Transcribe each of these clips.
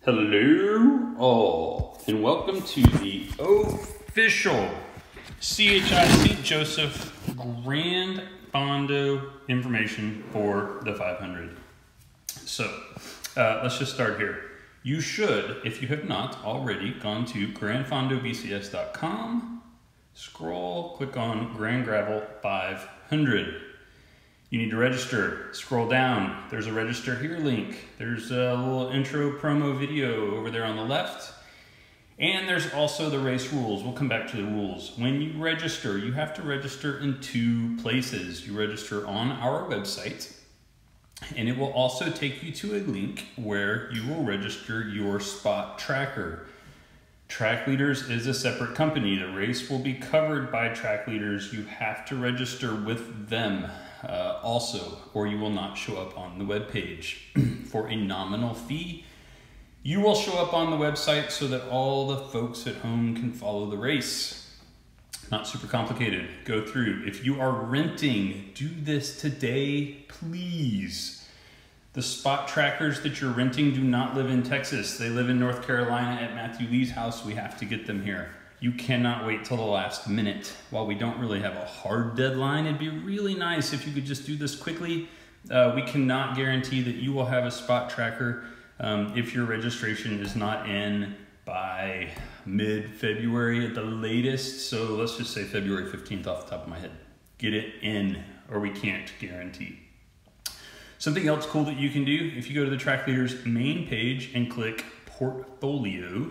Hello all, and welcome to the official CHI St. Joseph Grand Fondo information for the 500. So let's just start here. You should, if you have not already, gone to grandfondobcs.com, scroll, click on Grand Gravel 500. You need to register. Scroll down. There's a register here link. There's a little intro promo video over there on the left. And there's also the race rules. We'll come back to the rules. When you register, you have to register in two places. You register on our website, and it will also take you to a link where you will register your spot tracker. Track Leaders is a separate company. The race will be covered by Track Leaders. You have to register with them. Also, or you will not show up on the web page. For a nominal fee, you will show up on the website so that all the folks at home can follow the race. Not super complicated. Go through. If you are renting, do this today, please. The spot trackers that you're renting do not live in Texas. They live in North Carolina at Matthew Lee's house. We have to get them here. You cannot wait till the last minute. While we don't really have a hard deadline, it'd be really nice if you could just do this quickly. We cannot guarantee that you will have a spot tracker if your registration is not in by mid-February at the latest. So let's just say February 15th off the top of my head. Get it in, or we can't guarantee. Something else cool that you can do, if you go to the Track Leaders main page and click Portfolio,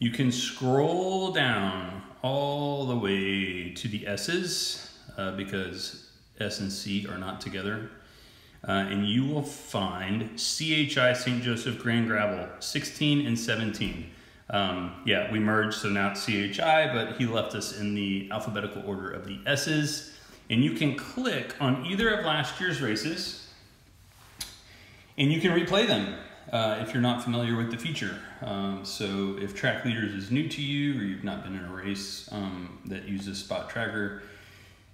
you can scroll down all the way to the S's because S and C are not together. And you will find CHI St. Joseph Grand Gravel 16 and 17. Yeah, we merged, so now it's CHI, but he left us in the alphabetical order of the S's. And you can click on either of last year's races and you can replay them. If you're not familiar with the feature. So if Track Leaders is new to you, or you've not been in a race that uses Spot Tracker,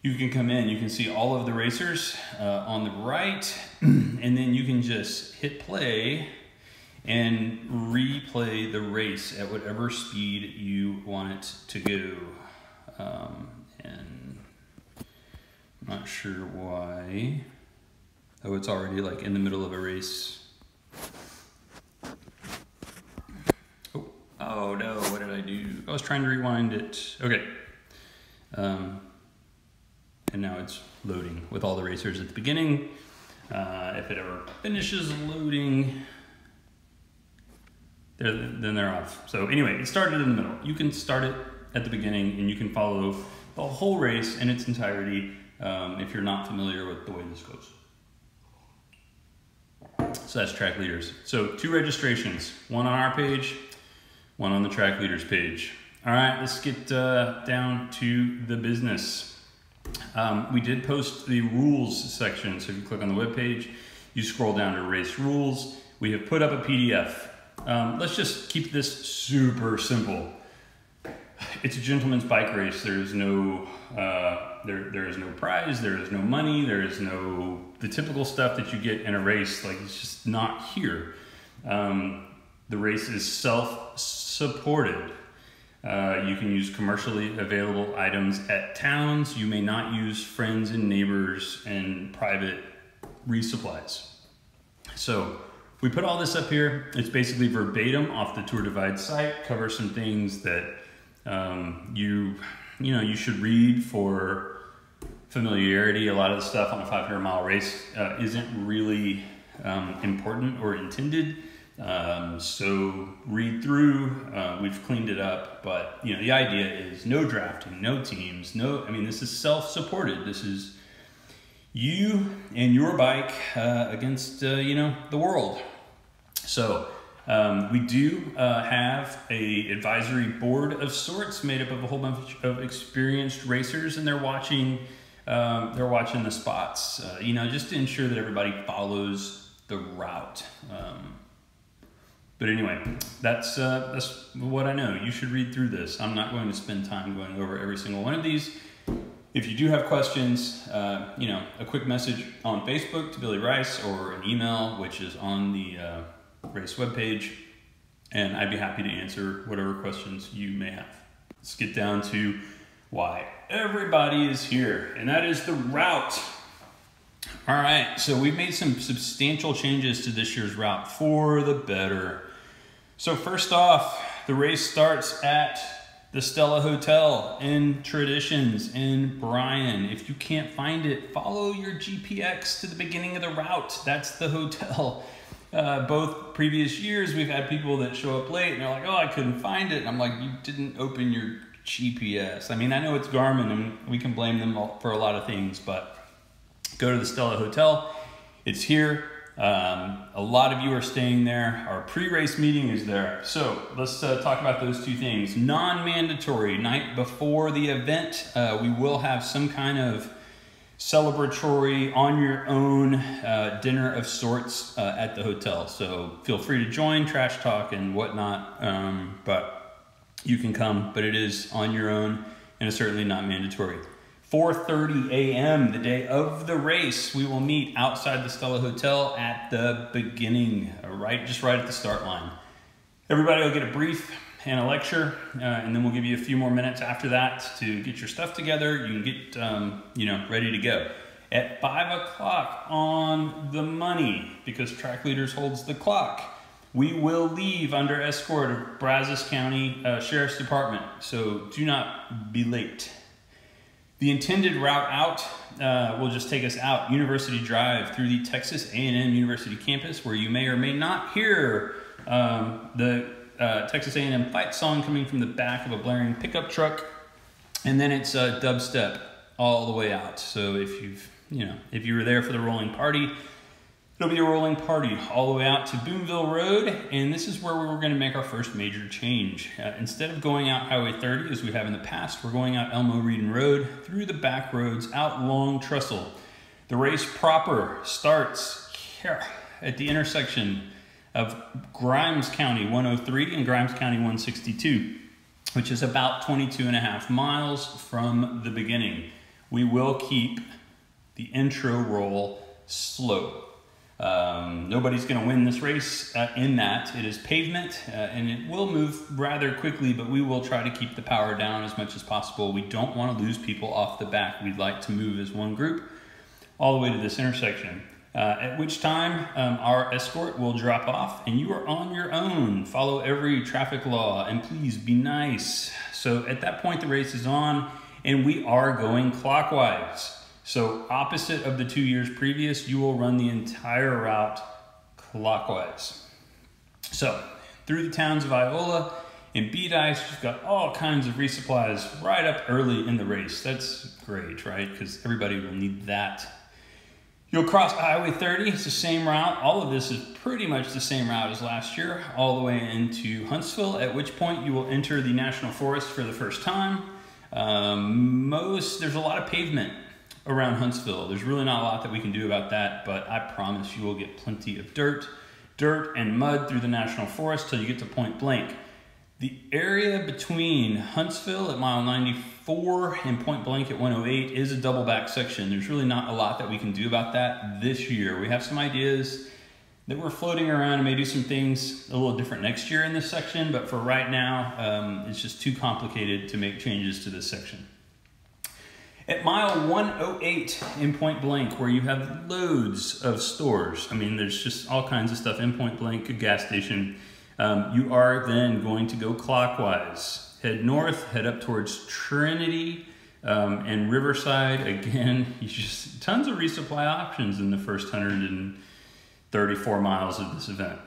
you can come in, you can see all of the racers on the right, and then you can just hit play and replay the race at whatever speed you want it to go. And I'm not sure why. Oh, it's already like in the middle of a race. Oh no, what did I do? I was trying to rewind it. Okay. And now it's loading with all the racers at the beginning. If it ever finishes loading, then they're off. So anyway, it started in the middle. You can start it at the beginning and you can follow the whole race in its entirety if you're not familiar with the way this goes. So that's Track Leaders. So 2 registrations, one on our page, one on the Track Leaders page. All right, let's get down to the business. We did post the rules section. So if you click on the web page, you scroll down to race rules. We have put up a PDF. Let's just keep this super simple. It's a gentleman's bike race. There is no there is no prize. There is no money. There is no the typical stuff that you get in a race. Like, it's just not here. The race is self-supported. You can use commercially available items at towns. You may not use friends and neighbors and private resupplies. So we put all this up here. It's basically verbatim off the Tour Divide site. Covers some things that you should read for familiarity. A lot of the stuff on a 500-mile race isn't really important or intended. So read through, we've cleaned it up, but the idea is no drafting, no teams, this is self-supported. This is you and your bike against, the world. So we do have a advisory board of sorts made up of a whole bunch of experienced racers, and they're watching the spots, just to ensure that everybody follows the route. But anyway, that's what I know. You should read through this. I'm not going to spend time going over every single one of these. If you do have questions, a quick message on Facebook to Billy Rice, or an email, which is on the race webpage, and I'd be happy to answer whatever questions you may have. Let's get down to why everybody is here, and that is the route. All right, so we've made some substantial changes to this year's route for the better. So first off, the race starts at the Stella Hotel in Traditions in Bryan. If you can't find it, follow your GPX to the beginning of the route. That's the hotel. Both previous years, we've had people that show up late and they're like, oh, I couldn't find it. And I'm like, you didn't open your GPS. I mean, I know it's Garmin and we can blame them for a lot of things, but go to the Stella Hotel. It's here. A lot of you are staying there. Our pre-race meeting is there. So let's talk about those two things. Non-mandatory, night before the event, we will have some kind of celebratory, on your own dinner of sorts at the hotel. So feel free to join, trash talk and whatnot, but you can come, but it is on your own and it's certainly not mandatory. 4:30 a.m. the day of the race, we will meet outside the Stella Hotel at the beginning, just right at the start line. Everybody will get a brief and a lecture, and then we'll give you a few more minutes after that to get your stuff together. You can get ready to go. At 5 o'clock on the money, because Track Leaders holds the clock, we will leave under escort of Brazos County Sheriff's Department, so do not be late. The intended route out will just take us out University Drive through the Texas A&M University campus, where you may or may not hear the Texas A&M fight song coming from the back of a blaring pickup truck, and then it's dubstep all the way out. So if you were there for the rolling party, it'll be a rolling party all the way out to Boonville Road, and this is where we're going to make our first major change. Instead of going out Highway 30 as we have in the past, we're going out Elmo Reedon Road through the back roads out Long Trestle. The race proper starts here at the intersection of Grimes County 103 and Grimes County 162, which is about 22.5 miles from the beginning. We will keep the intro roll slow. Nobody's going to win this race in that. It is pavement and it will move rather quickly, but we will try to keep the power down as much as possible. We don't want to lose people off the back. We'd like to move as one group all the way to this intersection, at which time our escort will drop off and you are on your own. Follow every traffic law and please be nice. So at that point, the race is on and we are going clockwise. So opposite of the 2 years previous, you will run the entire route clockwise. So through the towns of Iola and Bedice, you've got all kinds of resupplies right up early in the race. That's great, right? Because everybody will need that. You'll cross Highway 30, it's the same route. All of this is pretty much the same route as last year, all the way into Huntsville, at which point you will enter the National Forest for the first time. There's a lot of pavement around Huntsville. There's really not a lot that we can do about that, but I promise you will get plenty of dirt and mud through the National Forest till you get to Point Blank. The area between Huntsville at mile 94 and Point Blank at 108 is a double back section. There's really not a lot that we can do about that this year. We have some ideas that we're floating around and may do some things a little different next year in this section, but for right now, it's just too complicated to make changes to this section. At mile 108 in Point Blank, where you have loads of stores, I mean, there's just all kinds of stuff in Point Blank, a gas station, you are then going to go clockwise. Head north, head up towards Trinity and Riverside. Again, tons of resupply options in the first 134 miles of this event.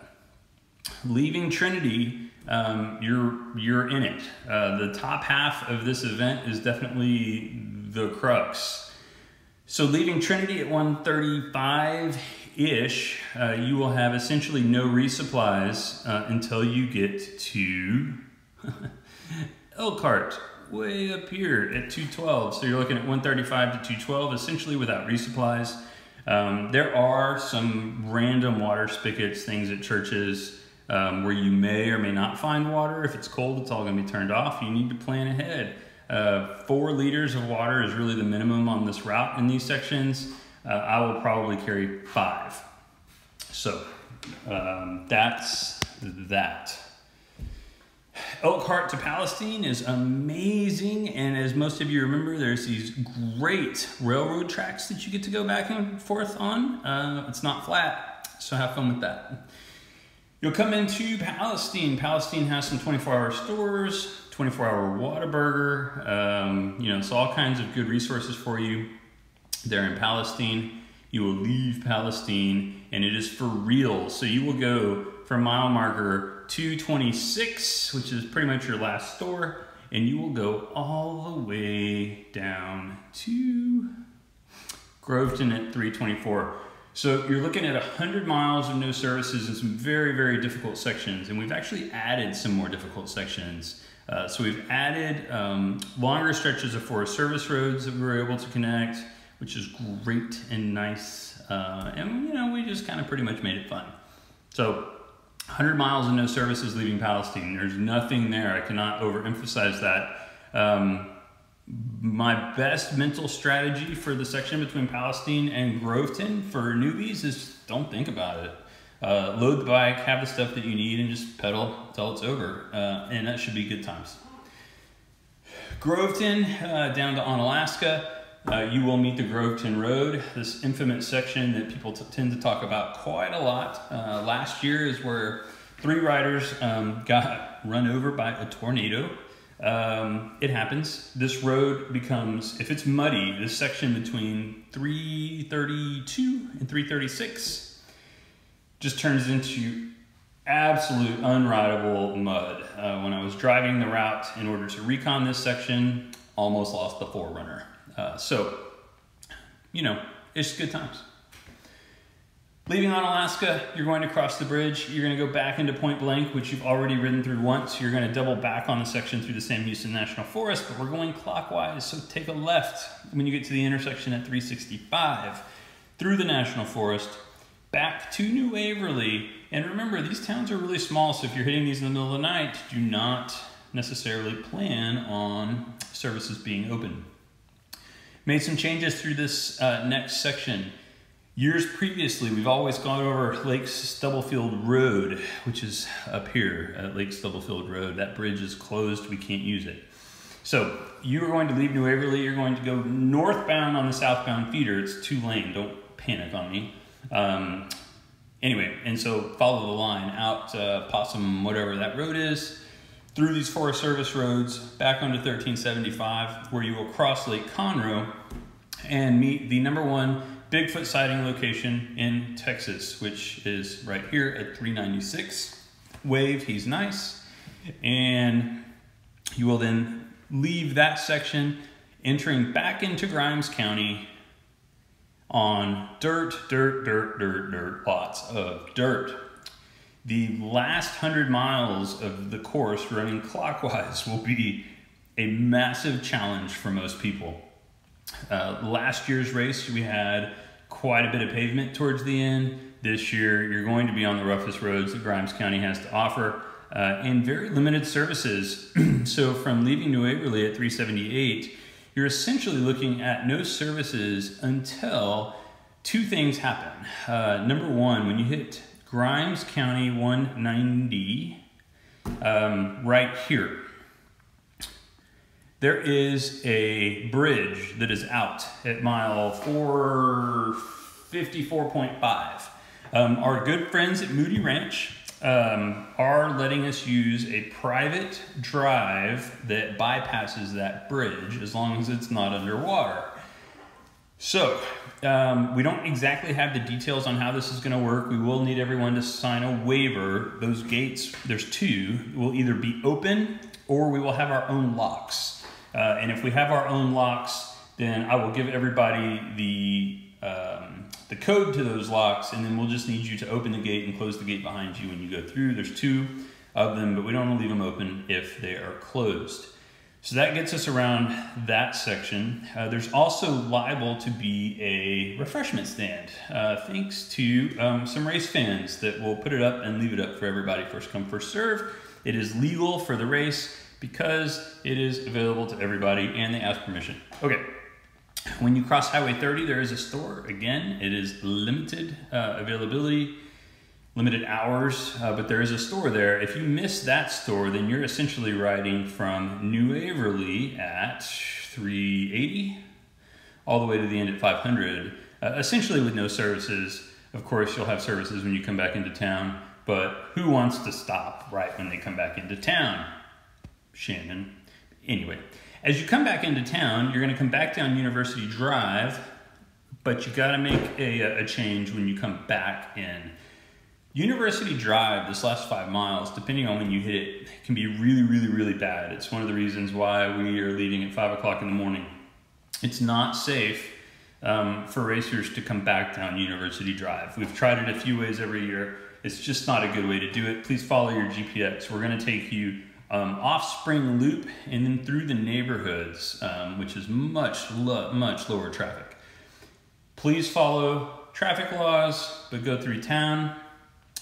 Leaving Trinity, you're in it. The top half of this event is definitely the crux. So leaving Trinity at 135-ish, you will have essentially no resupplies until you get to Elkhart, way up here at 212. So you're looking at 135 to 212, essentially without resupplies. There are some random water spigots, things at churches where you may or may not find water. If it's cold, it's all going to be turned off. You need to plan ahead. 4 liters of water is really the minimum on this route in these sections. I will probably carry 5. So that's that. Elkhart to Palestine is amazing, and as most of you remember, there's these great railroad tracks that you get to go back and forth on. It's not flat, so have fun with that. You'll come into Palestine. Palestine has some 24-hour stores, 24-hour Whataburger, you know, it's all kinds of good resources for you there in Palestine. You will leave Palestine, and it is for real. So you will go from mile marker 226, which is pretty much your last store, and you will go all the way down to Groveton at 324. So you're looking at 100 miles of no services and some very, very difficult sections, and we've actually added some more difficult sections. So we've added longer stretches of Forest Service roads that we were able to connect, which is great and nice, and you know, we just kind of pretty much made it fun. So 100 miles and no services leaving Palestine. There's nothing there. I cannot overemphasize that. My best mental strategy for the section between Palestine and Groveton for newbies is don't think about it. Load the bike, have the stuff that you need, and just pedal till it's over. And that should be good times. Groveton down to Onalaska. You will meet the Groveton Road, this infamous section that people tend to talk about quite a lot. Last year is where 3 riders got run over by a tornado. It happens. This road becomes, if it's muddy, this section between 332 and 336 just turns into absolute unrideable mud. When I was driving the route in order to recon this section, almost lost the Forerunner. So, you know, it's good times. Leaving Onalaska, you're going to cross the bridge. You're going to go back into Point Blank, which you've already ridden through once. You're going to double back on the section through the Sam Houston National Forest, but we're going clockwise, so take a left when you get to the intersection at 365, through the National Forest, back to New Waverly. And remember, these towns are really small, so if you're hitting these in the middle of the night, do not necessarily plan on services being open. Made some changes through this next section. Years previously, we've always gone over Lake Stubblefield Road, which is up here at Lake Stubblefield Road. That bridge is closed, we can't use it. So you're going to leave New Waverly, you're going to go northbound on the southbound feeder. It's 2-lane, don't panic on me. Anyway, and so follow the line out Possum, whatever that road is, through these Forest Service roads, back onto 1375, where you will cross Lake Conroe and meet the #1 Bigfoot sighting location in Texas, which is right here at 396. Wave, he's nice. And you will then leave that section, entering back into Grimes County on dirt, lots of dirt. The last 100 miles of the course running clockwise will be a massive challenge for most people. Last year's race, we had quite a bit of pavement towards the end. This year, you're going to be on the roughest roads that Grimes County has to offer, and very limited services. So from leaving New Waverly at 378, you're essentially looking at no services until 2 things happen. #1, when you hit Grimes County 190, right here, there is a bridge that is out at mile 454.5. Our good friends at Moody Ranch are letting us use a private drive that bypasses that bridge as long as it's not underwater. So we don't exactly have the details on how this is going to work. We will need everyone to sign a waiver. Those gates, there's 2, will either be open or we will have our own locks. And if we have our own locks, then I will give everybody the code to those locks, and then we'll just need you to open the gate and close the gate behind you when you go through. There's 2 of them, but we don't want to leave them open if they are closed. So that gets us around that section. There's also liable to be a refreshment stand, thanks to some race fans that will put it up and leave it up for everybody, first come, first serve. It is legal for the race because it is available to everybody and they ask permission. Okay, when you cross Highway 30, there is a store. Again, it is limited availability. limited hours, but there is a store there. If you miss that store, then you're essentially riding from New Waverly at 380 all the way to the end at 500, essentially with no services. Of course, you'll have services when you come back into town, but who wants to stop right when they come back into town? Shannon. Anyway, as you come back into town, you're gonna come back down University Drive, but you gotta make a change when you come back in. University Drive, this last 5 miles, depending on when you hit it, can be really bad. It's one of the reasons why we are leaving at 5 o'clock in the morning. It's not safe for racers to come back down University Drive. We've tried it a few ways every year. It's just not a good way to do it. Please follow your GPX. We're gonna take you off Spring Loop and then through the neighborhoods, which is much lower traffic. Please follow traffic laws, but go through town.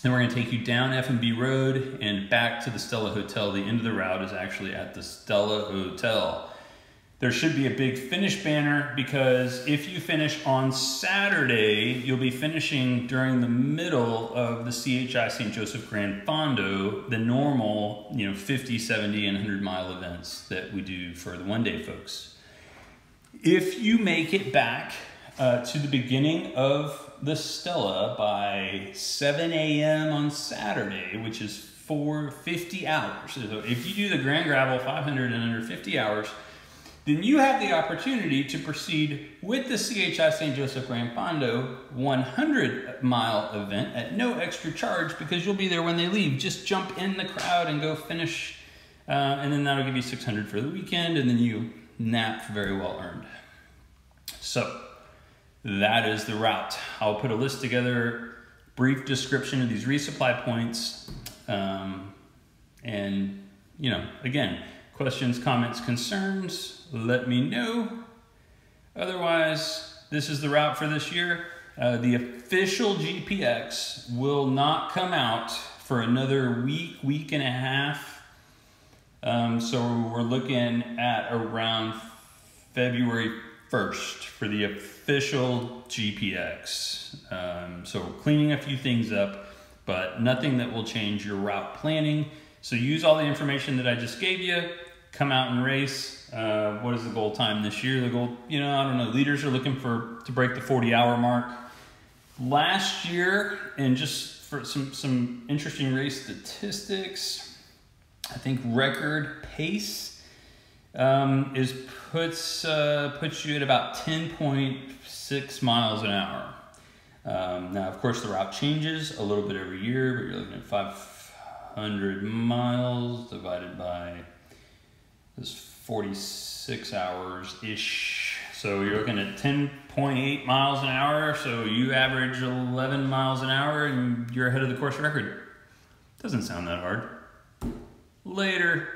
Then we're gonna take you down F&B Road and back to the Stella Hotel. The end of the route is actually at the Stella Hotel. There should be a big finish banner because if you finish on Saturday, you'll be finishing during the middle of the CHI St. Joseph Grand Fondo, the normal 50, 70, and 100-mile events that we do for the one-day folks. If you make it back to the beginning of the Stella by 7 a.m. on Saturday, which is 50 hours. So if you do the Grand Gravel 500 in under 50 hours, then you have the opportunity to proceed with the CHI St. Joseph Grand Fondo 100-mile event at no extra charge because you'll be there when they leave. Just jump in the crowd and go finish, and then that'll give you 600 for the weekend, and then you nap very well earned. So that is the route. I'll put a list together, brief description of these resupply points, and again, questions, comments, concerns, let me know. Otherwise, this is the route for this year. The official GPX will not come out for another week and a half. So we're looking at around February 1st for the official GPX. So we're cleaning a few things up, but nothing that will change your route planning. So use all the information that I just gave you, come out and race. What is the goal time this year? The goal, I don't know, leaders are looking to break the 40-hour mark. Last year, and just for some interesting race statistics, I think record pace puts you at about 10.6 miles an hour. Now, of course, the route changes a little bit every year, but you're looking at 500 miles divided by this 46 hours-ish. So you're looking at 10.8 miles an hour. So you average 11 miles an hour and you're ahead of the course record. Doesn't sound that hard. Later.